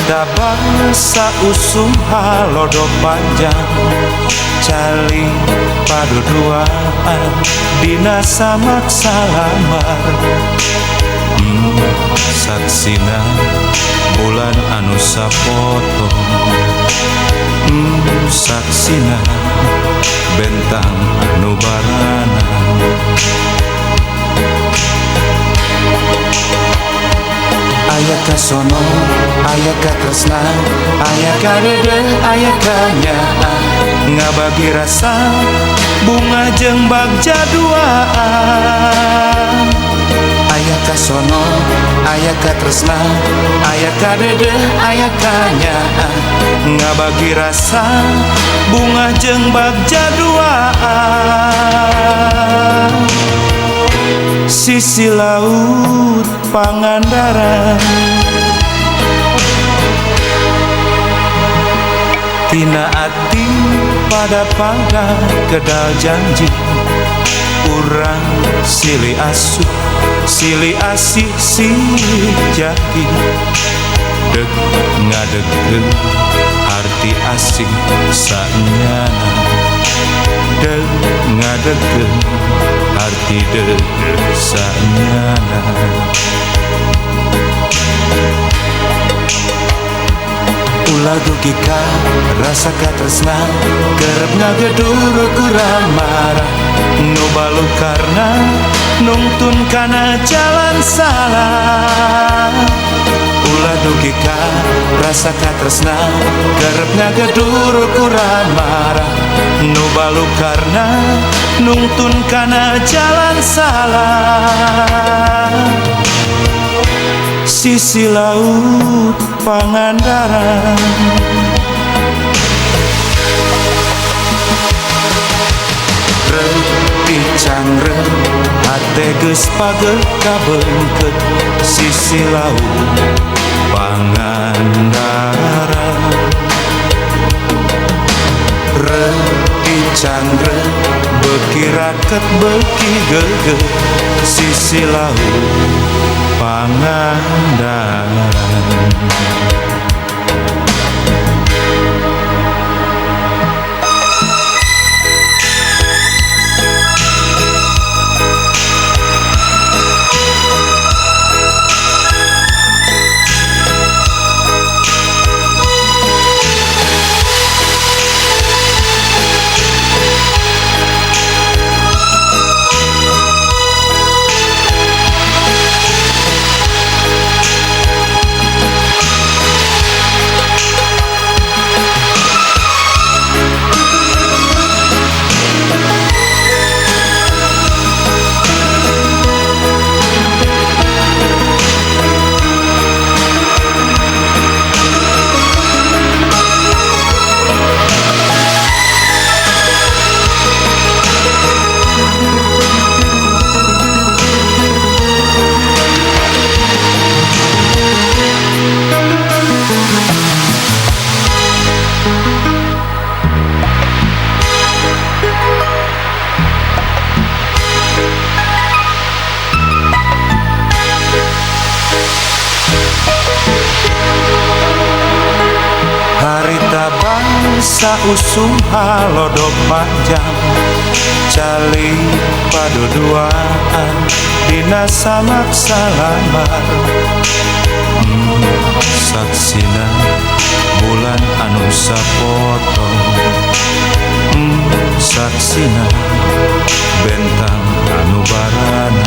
Harita bangsa usum halodo panjang cali paduduaan dina samak salamar. Saksina bulan anu sapotong, saksina bentang anu barana. Aya kasono, aya katresna, aya kadede, aya kanyaan, ngabagi rasa bunga jeung bagja duaan. Aya kasono, aya katresna, aya kadede, aya kanyaan, ngabagi rasa bunga jeung bagja duaan. Sisi laut Pangandaran, tina ati pada kedal janji, urang silih asuh silih asih silih jati, deg ngadegkeun arti asih saenyana, deg ngadegkeun arti deg saenyana. Ulah dugi ka rasa katresna kerep ngagedur kurang marah, nu balu karna nungtun kana jalan salah. Ulah dugi ka rasa katresna kerep ngagedur kurang marah, nu balu karna nungtun kana jalan salah. Sisi laut Pangandaran, repi cangre hate geus pageuh kabeungkeut. Sisi laut Pangandaran, repi cangre beuki raket beuki geugeuh. Sisi laut Pangandaran. Harita bangsa usum halodo panjang cali paduduaan dina samak salamar. Saksina bulan anu sapotong, saksina bentang anu barana.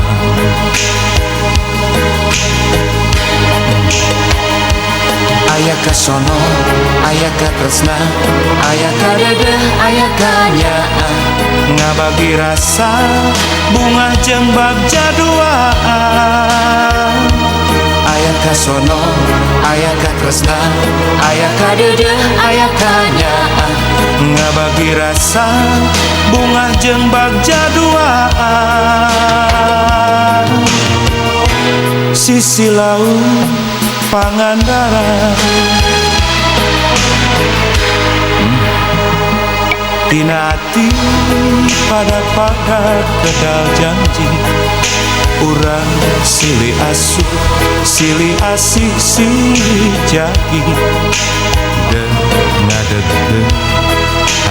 Aya kasono, aya katresna, aya kadede, aya kanyaan, ngabagi rasa bunga jeung bagja duaan. Aya kasono, aya katresna, aya kadede, aya kanyaan, ngabagi rasa bunga jeung bagja duaan. Sisi laut Pangandaran, tina ati pada kedal janji, urang silih asuh silih asih silih jaki dan ngadegkeun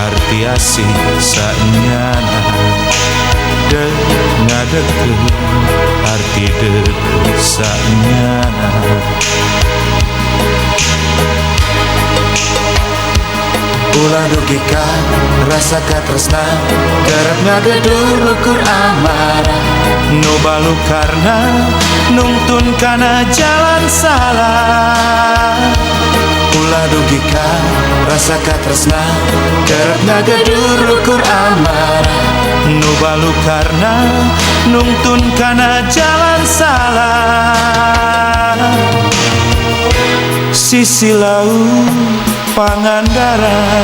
arti asih sanyana dan ngadegkeun arti deuk sanyana. Ulah dugikan rasa katresna kerep ngagedur ukur amarah nu balu karna nungtun kana jalan salah. Ulah dugikan rasa katresna kerep ngagedur ukur amarah nu balu karna nungtun kana jalan salah. Sisi laut Pangandaran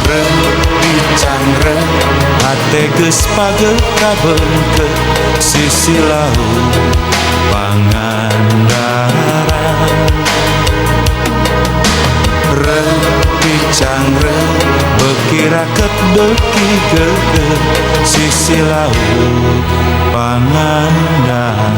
Rebincang hate geus pagekabeungkeun sisi laut Pangandaran. Rebincang beuki raket beuki geugeun sisi laut Pangandaran.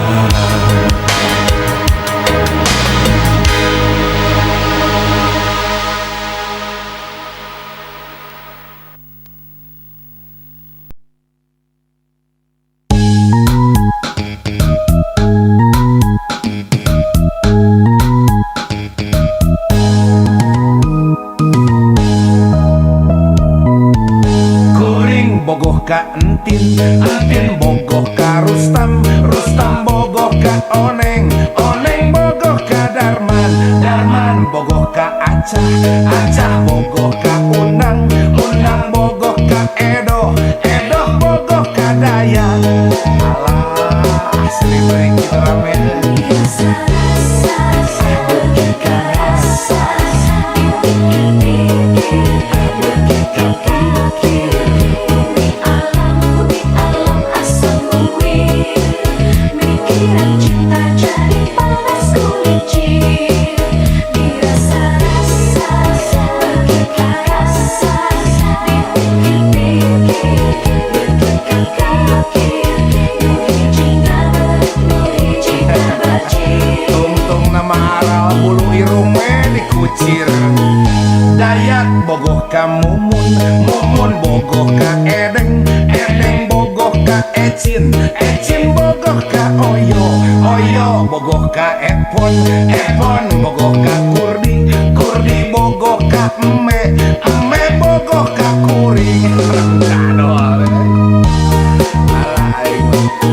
Bogoh ka entin, entin bogoh ka Rustam, Rustam bogoh ka Oneng, Oneng bogoh ka Darman, Darman bogoh ka Acah, Acah bogoh ka Unang, Unang bogoh ka Edo, Edo bogoh ka Dayak. Alah, sering beri kita rame. Dayak bogoh ka Mumun, Mumun bogoh ka Edeng, Edeng bogoh ka Ecin, Ecin bogoh ka Oyo, Oyo bogoh ka Epon, Epon bogoh ka Kurdi, Kurdi bogoh ka Eme, Eme bogoh ka Kuring.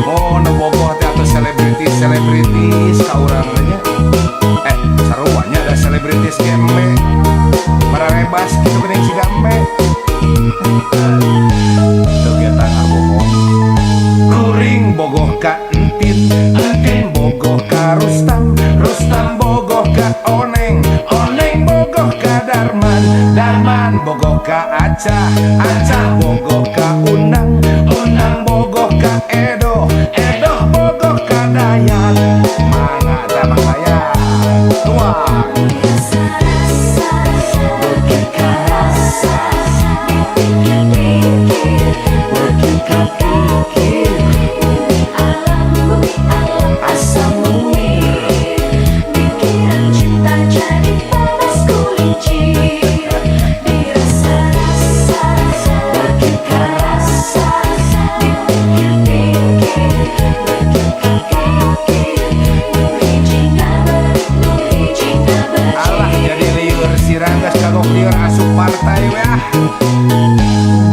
Oh, no bogoh atau selebritis ka urang nya. Sarupanya ada selebritis gembe para rebas gitu geuning si gambe. Tuh kita ngabogoh. Kuring bogoh ka entin, entin bogoh ka Rustam, Rustam bogoh ka Oneng, Oneng bogoh ka Darman, Darman bogoh ka Acah, Acah bogoh ka Unang, Unang bogoh ka Edo, Edo bogoh ka Dayak. Mangga damang Dayak tua.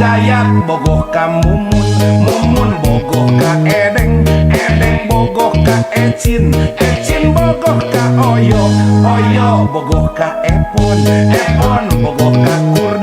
Dayak bogoh ka Mumun, Mumun bogoh ka Edeng, Edeng bogoh ka Ecin, Ecin bogoh ka Oyo, Oyo bogoh ka Epon, Epon bogoh ka Kurdi.